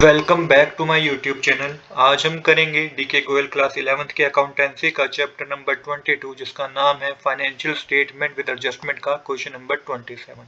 Welcome back to my YouTube channel. आज हम करेंगे डीके गोयल क्लास 11th के अकाउंटेंसी का चैप्टर नंबर 22 जिसका नाम है फाइनेंशियल स्टेटमेंट विद एडजस्टमेंट का क्वेश्चन नंबर 27।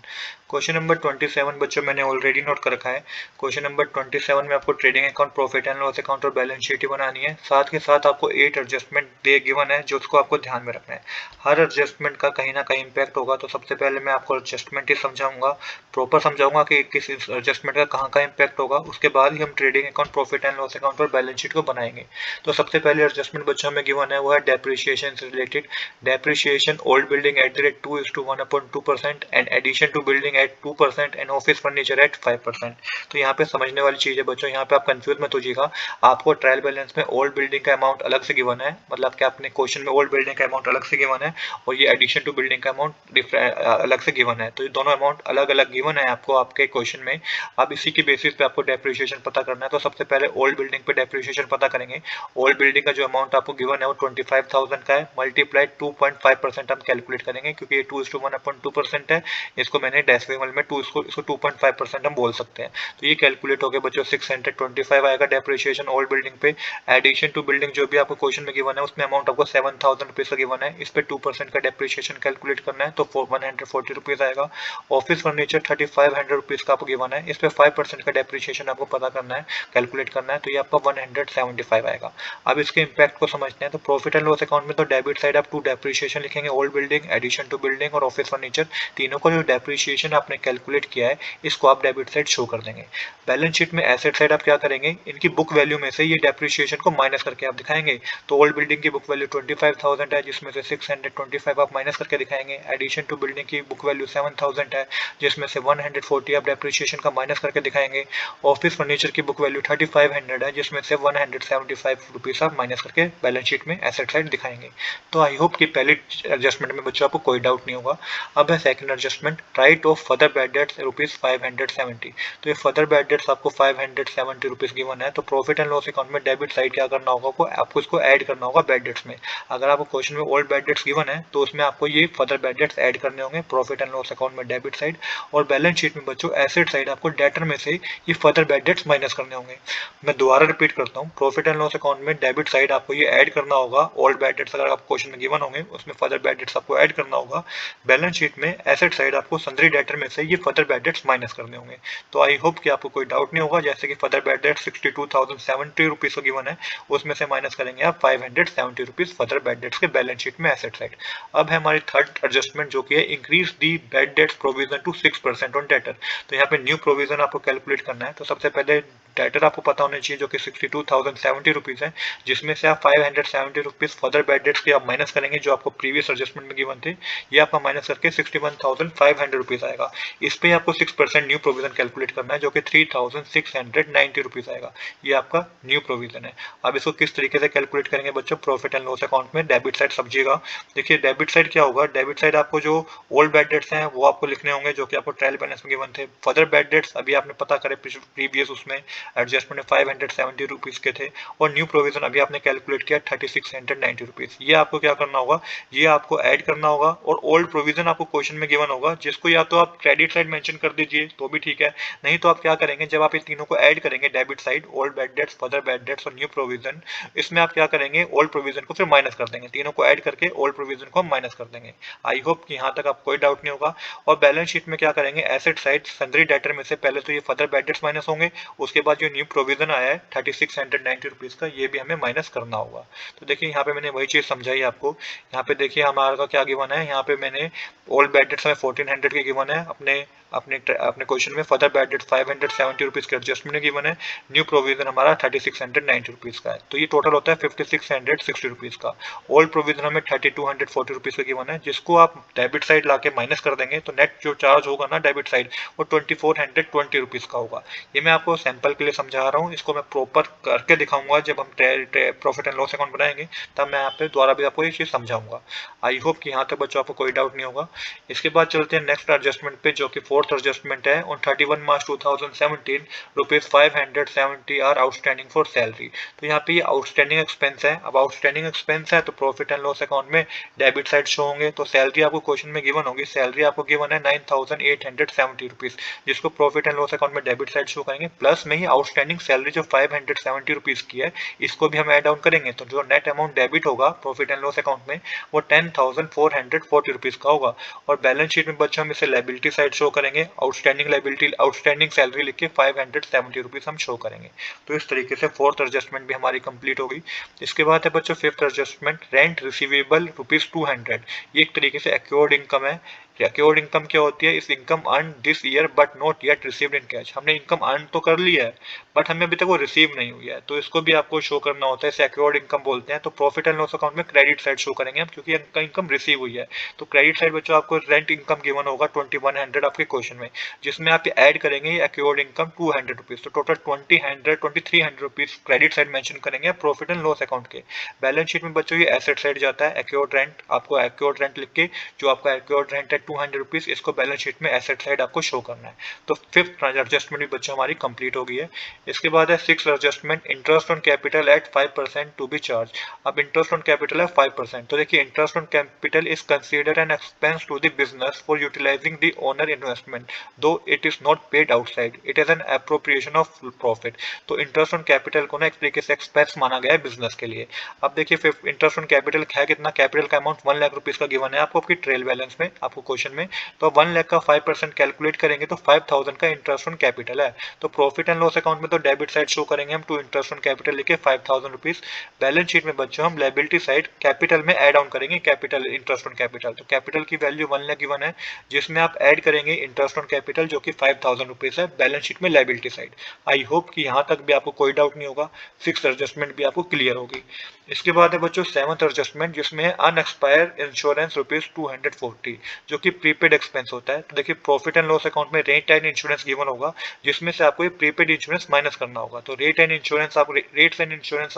क्वेश्चन नंबर 27 बच्चों मैंने ऑलरेडी नोट कर रखा है। क्वेश्चन नंबर 27 में आपको trading account, profit and loss account और बैलेंस शीट बनानी है। साथ के साथ आपको 8 एडजस्टमेंट दे गिवन है जो उसको आपको ध्यान में रखना है। हर एडजस्टमेंट का कहीं ना कहीं इम्पैक्ट होगा। तो सबसे पहले मैं आपको एडजस्टमेंट ही समझाऊंगा, प्रॉपर समझाऊंगा कि किस एडजस्टमेंट का कहाँ का इम्पैक्ट होगा। उसके बाद ही हम trading account, profit and loss account और बैलेंस शीट को बनाएंगे। तो सबसे पहले एडजस्टमेंट बच्चों में गिवन है वो है डेप्रिसिएशन से related. Depreciation old building at the rate 2:1.2% and addition to building at 2% and office furniture at 5%। तो यहाँ पे समझने वाली चीज है बच्चों, यहाँ पे आप कंफ्यूज मत होइएगा। आपको ट्रायल बैलेंस में ओल्ड बिल्डिंग का अमाउंट अलग से गिवन है, मतलब कि आपने क्वेश्चन में ओल्ड बिल्डिंग का अमाउंट अलग से गिवन है और ये एडिशन टू बिल्डिंग का अमाउंट अलग से गिवन है। तो ये दोनों अमाउंट अलग अलग गिवन है आपको आपके क्वेश्चन में। अब इसी के बेसिस पे आपको डेप्रिसिएशन पता करना है। तो सबसे पहले ओल्ड बिल्डिंग पे डेप्रिसिएशन पता करेंगे। ओल्ड बिल्डिंग का जो अमाउंट आपको गिवन है वो 25,000 का है, मल्टीप्लाई 2.5% हम कैलकुलेट करेंगे क्योंकि ये 2:1.2% है। इसको मैंने डेसिमल में 2 इसको 2.5% हम बोल सकते हैं। तो ये कैलकुलेट हो गया बच्चों 625 आएगा डेप्रिसिएशन ओल्ड बिल्डिंग पे। एडिशन टू बिल्डिंग जो भी आपको क्वेश्चन में गिवन है उसमें अमाउंट आपको 7,000 रुपीज का गिवन है। इस पे 2% का डेप्रिसिएशन कैलकुलेट करना है तो 140 रुपीज आएगा। ऑफिस फर्नीचर 3500 रुपीज का आपको गिवन है, इस पे 5% का डेप्रिसिएशन आपको पता करना है, कैलकुलेट करना है। तो ये आपका 175 आएगा। अब इसके इम्पैक्ट को समझते हैं। तो प्रॉफिट एंड लॉस अकाउंट में तो डेबिट साइड आप 2 डेप्रिसिएशन लिखेंगे, old building, addition to building और ऑफिस फर्नीचर। तीनों को जो डेप्रिसिएशन आपने कैलकुलेट किया है इसको आप डेबिट साइड शो कर देंगे। बैलेंस शीट में एसेट साइड आप क्या करेंगे, इनकी बुक वैल्यू में से ये डेप्रिसिएशन को माइनस करके आप दिखाएंगे। तो ओल्ड बिल्डिंग की बुक वैल्यू 25,000 है जिसमें से 625 आप माइनस करके दिखाएंगे। एडिशन टू बिल्डिंग की बुक वैल्यू 7,000 है जिसमें से 140 आप डेप्रिसिएशन का माइनस करके दिखाएंगे। ऑफिस फर्नीचर की बुक वैल्यू 3500 है जिसमें से 175 रुपीज आप माइनस करके बैलेंस शीट में एसेट साइड दिखाएंगे। तो आई होप कि पहले एडजस्टमेंट में बच्चों आपको कोई डाउट नहीं होगा। अब है second adjustment, right of further bad dates rupees 570। तो ये फर्दर बैड डेट्स आपको 570 रुपीज गिवन है। तो प्रॉफिट एंड लॉस अकाउंट में डेबिट साइड क्या करना होगा, आपको इसको ऐड करना होगा बैड डेट्स में। अगर आपको क्वेश्चन में ओल्ड बैड डेट्स गिवन है तो उसमें आपको ये फर्दर बैड डेट्स ऐड करने होंगे प्रॉफिट एंड लॉस अकाउंट में डेबिट साइड। और बैलेंस शीट में बच्चों एसेट साइड आपको डेटर में से ये फर्दर बैड डेट्स माइनस करने होंगे। मैं दोबारा रिपीट करता हूँ, प्रॉफिट एंड लॉस अकाउंट में डेबिट साइड आपको ये ऐड करना होगा ओल्ड बैड डेट्स, अगर आप क्वेश्चन में गिवन होंगे उसमें फर्दर बैड डेट्स आपको ऐड करना होगा। बैलेंस शीट में एसेट साइड आपको सन्ड्री डेटर में से ये फर्दर बैड डेट्स माइनस करने होंगे। तो आई होप कि आपको कोई डाउट नहीं होगा। जैसे कि फर्दर बैड डेट 62,070 रुपीज का गिवन है, उसमें से माइनस करेंगे आप 570 रुपीज फर्दर बैड डेट्स के बैलेंस शीट में एसेट साइड। अब है हमारी थर्ड एडजस्टमेंट जो कि है increase the bad debts provision to 6% on debtor. तो यहाँ पे न्यू प्रोविजन आपको कैलकुलेट करना है। तो सबसे पहले डेटर आपको पता होना चाहिए जो कि 62,070 रुपीज है, जिसमें से आप 570 रुपीज फर्दर बैड डेट्स के आप माइनस करेंगे जो आपको प्रीवियस एडजस्टमेंट में गिवन थे। ये आपका माइनस करके 61,500 रुपीज आएगा। इस पे आपको 6% न्यू प्रोविजन कैलकुलेट करना है जो कि 3,690 रुपीज आएगा। ये आपका न्यू प्रोविजन है। अब इसको किस तरीके से कैलकुलेट करेंगे बच्चों, प्रॉफिट एंड लॉस अकाउंट में डेबिट साइड समझिएगा। देखिए डेबिट साइड क्या होगा, डेबिट साइड आपको जो ओल्ड बैड डेट्स हैं वो आपको लिखने होंगे जो कि आपको ट्रायल बैलेंस में गिवन थे। फर्दर बैड डेट्स अभी आपने पता करे प्रीवियस उसमें एडजस्टमेंट में 570 रुपीज के थे और न्यू प्रोविजन अभी आपने कैलकुलेट किया 3,690 रुपीज। ये आपको क्या करना होगा, ये आपको ऐड करना होगा। और ओल्ड प्रोविजन आपको क्वेश्चन में गिवन होगा जिसको या तो आप क्रेडिट साइड मेंशन कर दीजिए तो भी ठीक है, नहीं तो आप क्या करेंगे जब आप इन तीनों को ऐड करेंगे debit side, old bad debts, further bad dates और न्यू प्रोविजन, इसमें आप क्या करेंगे ओल्ड प्रोविजन को फिर माइनस कर देंगे। तीनों को ऐड करके ओल्ड प्रोविजन को हम माइनस कर देंगे। आई होप कि यहाँ तक आपको कोई डाउट नहीं होगा। और बैलेंस शीट में क्या करेंगे, एसेट साइड सन्ड्री डेटर में से पहले तो ये फर्दर बैड डेट्स माइनस होंगे, उसके बाद जो न्यू प्रोविजन आया है 3,690 रुपीज का ये भी हमें माइनस करना होगा। तो देखिए यहाँ पे मैंने वही चीज समझाई आपको। यहाँ पे देखिए हमारा का क्या गिवन है, यहाँ पे मैंने ओल्ड बैड डेट्स में 1400 के गिवन है, अपने अपने अपने क्वेश्चन में फर्दर बैड डेट 570 रुपीज के एडजस्टमेंट गिवन है, न्यू प्रोविजन हमारा 3,690 रुपीज का है। तो ये टोटल होता है 5,660 रुपीज का। ओल्ड प्रोविजन हमें 3,240 रुपीज का गिवन है, जिसको आप डेबिट साइड लाके माइनस कर देंगे तो नेट जो चार्ज होगा ना डेबिट साइड वो 2,420 रुपीज का होगा। ये मैं आपको सैंपल के लिए समझा रहा हूँ, इसको मैं प्रॉपर करके दिखाऊंगा जब हम प्रॉफिट एंड लॉस अकाउंट बनाएंगे, तब मैं यहाँ पे द्वारा भी आपको ये चीज समझाऊंगा। आई होप कि यहाँ तक बच्चों आपको कोई डाउट नहीं होगा। इसके बाद चलते हैं नेक्स्ट एडजस्टमेंट एडजस्टमेंट पे जो कि फोर्थ एडजस्टमेंट है, on 31 March 2017 rupees 570 are outstanding for salary. तो यहाँ पे ये आउटस्टैंडिंग एक्सपेंस है। अब आउटस्टैंडिंग एक्सपेंस है तो प्रॉफिट एंड लॉस अकाउंट में डेबिट साइड शो होंगे। तो सैलरी आपको क्वेश्चन में गिवन होगी, सैलरी आपको गिवन है 9870 रुपीज, जिसको प्रॉफिट एंड लॉस अकाउंट में डेबिट साइड शो करेंगे। प्लस में ही आउटस्टैंडिंग सैलरी जो 570 रुपीज की है, इसको भी हम ऐड डाउन करेंगे। तो जो नेट अमाउंट डेबिट होगा प्रॉफिट एंड लॉस अकाउंट में वो 10,440 रुपीज का होगा। और बैलेंस शीट में बच्चों हम इसे लायबिलिटी साइड शो करेंगे, आउटस्टैंडिंग लायबिलिटी आउटस्टैंडिंग सैलरी लिख के 570 रुपीज हम शो करेंगे। तो इस तरीके से फोर्थ एडजस्टमेंट भी हमारी कंप्लीट होगी। इसके बाद है बच्चों fifth adjustment, rent receivable rupees 200। ये एक तरीके से एक्योर्ड इनकम है। एक्योर्ड इनकम क्या होती है? इस income earn this year but not yet received in cash. हमने इनकम अर्न तो कर लिया है बट हमें अभी तक वो रिसीव नहीं हुई है, तो इसको भी आपको शो करना होता है। इसे एक्योर्ड इनकम बोलते हैं। तो प्रॉफिट एंड लॉस अकाउंट में क्रेडिट साइड शो करेंगे हम, क्योंकि इनकम रिसीव हुई है। तो क्रेडिट साइड बच्चों आपको रेंट इनकम गिवन होगा 2100 आपके क्वेश्चन में, जिसमें आप ऐड करेंगे एक्योर्ड इनकम 200 रुपीज। तो total 2300 rupees credit side mention करेंगे प्रॉफिट एंड लॉस अकाउंट के। बैलेंस शीट में बच्चों ये एसेट साइड जाता है। एक्योर्ड रेंट, आपको एक्योर्ड रेंट लिख के जो आपका एक्योर्ड रेंट है 200 रुपीज, इसको बैलेंस शीट में एसेट साइड आपको शो करना है। तो फिफ्थ एडजस्टमेंट भी बच्चों हमारी कंप्लीट हो गई है। इसके बाद है six adjustment, interest on capital at 5% to be charge. अब इंटरेस्ट ऑन कैपिटल है 5%। तो देखिए interest on capital is consider an expense to the business for utilising the owner investment, though it is not paid outside, it is an appropriation of profit. तो interest on capital को ना एक तरीके से expense माना गया है business के लिए। अब देखिए इंटरेस्ट ऑन कैपिटल है कितना, कैपिटल का अमाउंट 1 लाख रुपीज का गिवन है आपको आपकी ट्रेल बैलेंस में, आपको क्वेश्चन में। तो 1 लाख का 5% कैलकुलेट करेंगे तो 5000 का इंटरेस्ट ऑन कैपिटल है। तो प्रॉफिट एंड लॉस अकाउंट में तो डेबिट साइड शो करेंगे हम टू इंटरेस्ट ऑन कैपिटल लिखे 5000 रुपीज। बैलेंस शीट में बच्चों हम लायबिलिटी साइड कैपिटल में ऐड ऑन करेंगे कैपिटल, इंटरेस्ट ऑन कैपिटल। तो कैपिटल की वैल्यू 1 लाख गिवन है, जिसमें आप ऐड करेंगे इंटरेस्ट ऑन कैपिटल जो कि 5000 रुपीज है बैलेंस शीट में लायबिलिटी साइड। आई होप कि यहाँ तक भी आपको कोई डाउट नहीं होगा, सिक्स एडजस्टमेंट भी आपको क्लियर होगी। इसके बाद है बच्चों सेवंथ एडजस्टमेंट, जिसमें है अनएक्सपायर इंश्योरेंस रुपीज 240, जो कि प्रीपेड एक्सपेंस होता है। तो देखिए प्रॉफिट एंड लॉस अकाउंट में रेट एंड इंश्योरेंस गिवन होगा, जिसमें से आपको ये प्रीपेड इंश्योरेंस माइनस करना होगा। तो रेट्स एंड इंश्योरेंस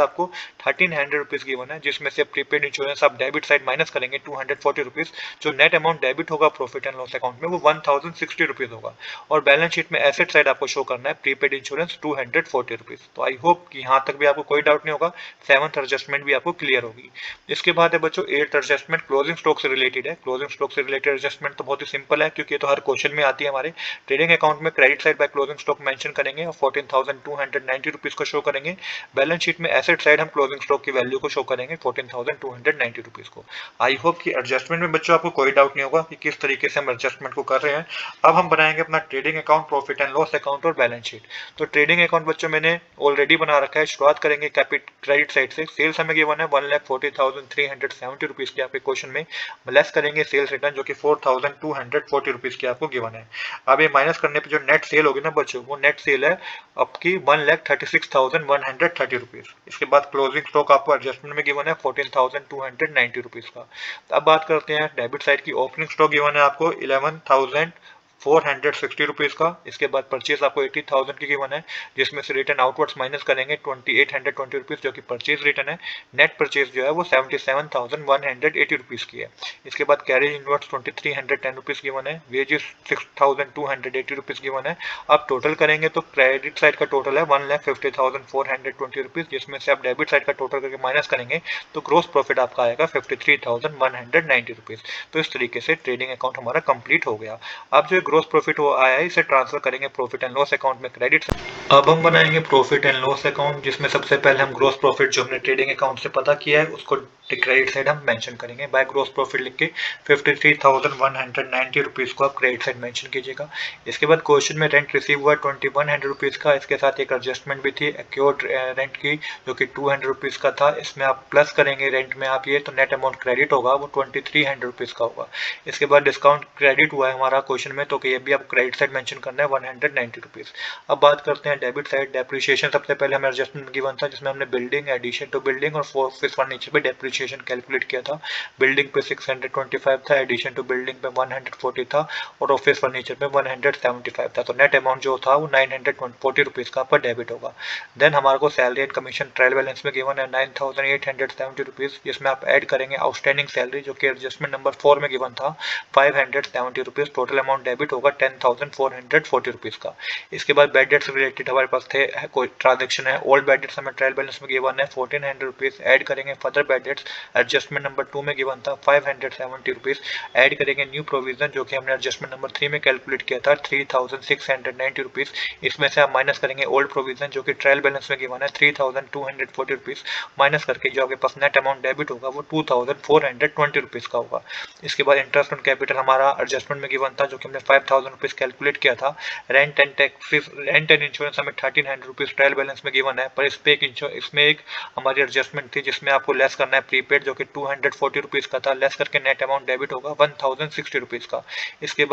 आपको 1300 रुपीज गिवन है, जिसमें से प्रीपेड इंश्योरेंस आप डेबिट साइड माइनस करेंगे 240 रुपीज। जो नेट अमाउंट डेबिट होगा प्रॉफिट एंड लॉस अकाउंट में वो 1060 रुपीज होगा। और बैलेंस शीट में एसेट साइड आपको शो करना है प्रीपेड इंश्योरेंस 240 रुपीज। तो आई होप कि यहाँ तक भी आपको कोई डाउट नहीं होगा, सेवंथ एडजस्टमेंट भी आपको क्लियर होगी। इसके बाद है बच्चों एट्थ एडजस्टमेंट, क्लोजिंग स्टॉक से रिलेटेड है। क्लोजिंग स्टॉक से रिलेटेड एडजस्टमेंट तो बहुत ही सिंपल है, क्योंकि ये तो हर क्वेश्चन में आती है हमारे। ट्रेडिंग अकाउंट में credit side by closing stock mention करेंगे और 14,290 रुपीज को शो करेंगे। बैलेंस शीट में एसेट साइड हम क्लोजिंग स्टॉक की वैल्यू को शो करेंगे 14,290 रुपीज को। आई होप कि एडजस्टमेंट में बच्चों आपको कोई डाउट नहीं होगा कि किस तरीके से हम एडजस्टमेंट को कर रहे हैं। अब हम बनाएंगे अपना trading account, profit and loss account और बैलेंस शीट। तो ट्रेडिंग अकाउंट बच्चों मैंने ऑलरेडी बना रखा है। शुरुआत करेंगे क्रेडिट साइड से। सेल्स हमें गिवन है 1,40,370 रुपीज की आपके क्वेश्चन में, लेस करेंगे सेल्स रिटर्न जो कि 4,240 रुपीज की आपको गिवन है। अब ये माइनस करने पे जो नेट सेल होगी ना बच्चों, वो नेट सेल है आपकी 1,36,130 रुपीज। इसके बाद क्लोजिंग स्टॉक आपको एडजस्टमेंट में गिवन है 14,290 रुपीज का। अब बात करते हैं डेबिट साइड की। ओपनिंग स्टॉक गिवन है आपको 11,460 रुपीज का। इसके बाद परचेज आपको 80,000 की गिवन है, जिसमें से रिटर्न आउटवर्ड्स माइनस करेंगे 2,820 रुपीज जो कि परचेज रिटर्न है। नेट परचेज जो है वो 77,180 रुपीज की है। इसके बाद कैरेज इनवर्ड्स 2,310 रुपीज गिवन है। वेजेस 6,280 रुपीज गिवन है। अब टोटल करेंगे तो क्रेडिट साइड का टोटल है 1,50,420 रुपीज, जिसमें से आप डेबिट साइड का टोटल करके माइनस करेंगे तो ग्रोस प्रॉफिट आपका आएगा 53,190 रुपीज। तो इस तरीके से ट्रेडिंग अकाउंट हमारा कंप्लीट हो गया। अब जो ग्रोस प्रॉफिट वो आया है इसे ट्रांसफर करेंगे प्रॉफिट एंड लॉस अकाउंट में क्रेडिट। अब हम बनाएंगे प्रॉफिट एंड लॉस अकाउंट, जिसमें सबसे पहले हम ग्रोस प्रॉफिट जो हमने ट्रेडिंग अकाउंट से पता किया है उसको क्रेडिट साइड हम मेंशन करेंगे। बाय ग्रोस प्रॉफिट लिख के 53,190 रुपीज को आप क्रेडिट साइड मेंशन कीजिएगा। इसके बाद क्वेश्चन में रेंट रिसीव हुआ 2100 रुपीज का। इसके साथ एक एडजस्टमेंट भी थी एक्योर्ड रेंट की जो कि 200 रुपीज का था। इसमें आप प्लस करेंगे रेंट में आप ये, तो नेट अमाउंट क्रेडिट होगा वो 2300 रुपीज का होगा। इसके बाद डिस्काउंट क्रेडिट हुआ है हमारा क्वेश्चन में, तो ये भी आप क्रेडिट साइड मेंशन करना है 190 रुपीज। अब बात करते हैं डेबिट साइड। डेप्रिसिएशन सबसे पहले हमें एडजस्टमेंट गिवन था, जिसमें हमने बिल्डिंग, एडिशन टू बिल्डिंग और ऑफिस फर्नीचर पे डेप्रिसिएशन कैलकुलेट किया था। बिल्डिंग पे 625 था, एडिशन टू बिल्डिंग पे 140 था और ऑफिस फर्नीचर पे 175 था। तो नेट अमाउंट जो था वो 940 रुपीज का आपका डेबिट होगा। देन हमारे को salary and commission trial balance में गिवन है 9,870 रुपीज, जिसमें आप ऐड करेंगे आउटस्टैंडिंग सैलरी जो कि एडजस्टमेंट नंबर 4 में गिवन था 570 rupees. Total amount debit debit होगा 10,440 रुपीज़ का। इसके बाद बैड डेट से रिलेटेड हमारे पास थे कोई ट्रांजेक्शन है, ओल्ड बैड डेट्स हमें ट्रायल बैलेंस में गिवन है 1400 रुपीज़, ऐड करेंगे further bad dates adjustment number 2 में गिवन था 570 रुपीज़, ऐड करेंगे न्यू प्रोविजन जो कि हमने एडजस्टमेंट नंबर 3 में कैलकुलेट किया था 3690 रुपीज़, इसमें से आप माइनस करेंगे ओल्ड प्रोविजन जो कि ट्रायल बैलेंस में गिवन है 3240 रुपीज़, माइनस करके जो आपके पास नेट अमाउंट डेबिट होगा वो 2420 रुपीज़ का होगा। इसके बाद इंटरेस्ट ऑन कैपिटल हमारा एडजस्टमेंट में गिवन था जो कि हमने 5000 रुपीज़ कैलकुलेट किया था। Rent and taxes, rent and insurance हमें 1300 रुपीज़ ट्रायल बैलेंस में गिवन है, पर इसमें एक हमारी एडजस्टमेंट थी जिसमें आपको लेस करना है प्रीपेड जो कि 240 रुपीज़ का था, लेस करके नेट अमाउंट डेबिट होगा 1060 रुपीज़ का। इसके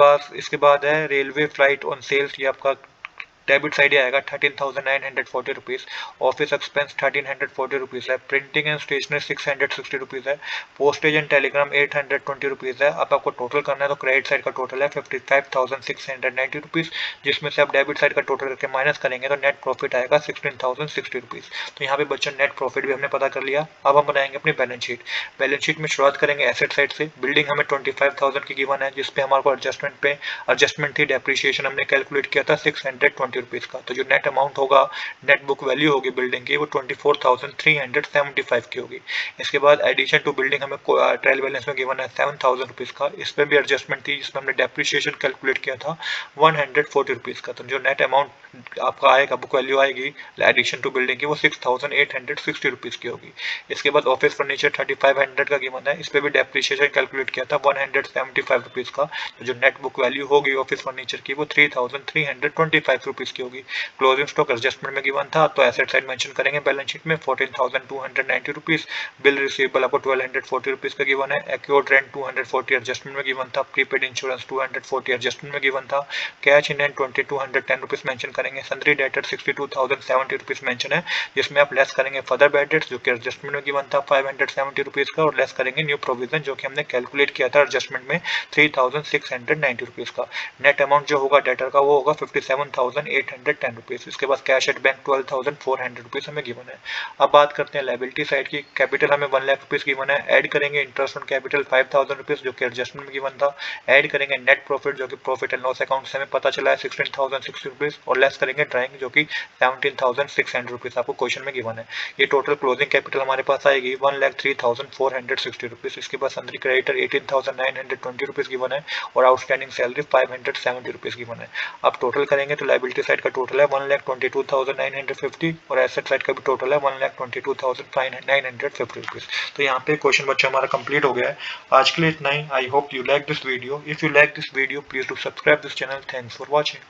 बाद है रेलवे फ्लाइट ऑन सेल्स, ये आपका डेबिट साइड आएगा 13,940 रुपीज़, ऑफिस एक्सपेंस 1340 रुपीज़ है, प्रिंटिंग एंड स्टेशनरी 660 रुपीज़ है, पोस्टेज एंड टेलीग्राम 820 रुपीज़ है। अब आपको टोटल करना है तो क्रेडिट साइड का टोटल है 55,690 रुपीज़, जिसमें से आप डेबिट साइड का टोटल करके माइनस करेंगे तो नेट प्रॉफिट आएगा 16,060 रुपीज़। तो यहाँ पे बच्चों नेट प्रॉफिट भी हमने पता कर लिया। अब हम बनाएंगे अपनी बैलेंस शीट। बैलेंस शीट में शुरुआत करेंगे एसेट साइड से। बिल्डिंग हमें 25,000 की गिवन है, जिसपे हमारे को एडजस्टमेंट थी, डेप्रिसिएशन हमने कैलकुलेट किया था 620 रुपीज़ का। तो जो नेट अमाउंट होगा, नेट बुक वैल्यू होगी बिल्डिंग की वो 24,375 की होगी। इसके बाद एडिशन टू बिल्डिंग हमें ट्रायल बैलेंस में गिवन है 7,000 रुपीज़ का, इस पर भी एडजस्टमेंट थी जिसमें हमने डेप्रिसिएशन कैलकुलेट किया था 140 रुपीज़ का। तो जो नेट अमाउंट आपका आएगा, बुक वैल्यू आएगी एडिशन टू बिल्डिंग की वो 6,860 रुपीज़ की होगी। इसके बाद ऑफिस फर्नीचर 3500 का गिवन है, इस पर भी डेप्रिसिएशन कैलकुलेट किया था 175 रुपीज़ का। तो जो नेट बुक वैल्यू होगी ऑफिस फर्नीचर की वो 3,325 रुपीज़ की होगी। क्लोजिंग स्टॉक एडजस्टमेंट में गिवन था तो एसेट साइड मेंशन करेंगे बैलेंस शीट में 14,290 रुपीज़, बिल रिसीवेबल आपको 1,240 रुपीज़ का गिवन है, एक्योर्ड रेंट 240 एडजस्टमेंट में गिवन था, प्रीपेड इंश्योरेंस 240 एडजस्टमेंट में गिवन था, cash in hand 2,210 rupees mention करेंगे, सन्ड्री डेटर 62,070 रुपीज़ मेंशन है, जिसमें आप लेस करेंगे फर्दर बैड डेट्स जो कि एडजस्टमेंट में गिवन था 570 रुपीज़ का, और लेस करेंगे न्यू प्रोविजन जो कि हमने कैलकुलेट किया था एडजस्टमेंट में 3,690 रुपीज़ का। नेट अमाउंट जो होगा डेटर का वो होगा 57,810 रुपीज़। इसके बाद कैश एट बैंक 12,400 रुपीज़ हमें गिवन है। अब बात करते हैं लायबिलिटी साइड की। कैपिटल हमें 1 लाख रुपीज़ गिवन है, ऐड करेंगे इंटरेस्ट ऑन कैपिटल 5,000 रुपीज़ जो कि एडजस्टमेंट में गिवन था, ऐड करेंगे नेट प्रॉफिट जो कि प्रॉफिट एंड लॉस अकाउंट से हमें पता चला है 16,060 रुपीज़, और लेस करेंगे ड्राइंग जो कि 17,600 रुपीज़ आपको क्वेश्चन में गिवन है। ये टोटल क्लोजिंग कैपिटल हमारे पास आएगी 1,03,460 रुपीज़। इसके बाद सन्ड्री क्रेडिटर 18,920 रुपीज़ गिवन है, और आउटस्टैंडिंग सैलरी 570 रुपीज़ गिवन है। अब टोटल करेंगे तो लायबिलिटी साइड का टोटल है 1,22,950, और एसेट साइड का भी टोटल है 1,22,950 रुपीज़। तो यहाँ पे क्वेश्चन बच्चा हमारा कंप्लीट हो गया है। आज के लिए इतना ही। I hope you like this video. If you like this video please do subscribe this channel. Thanks for watching.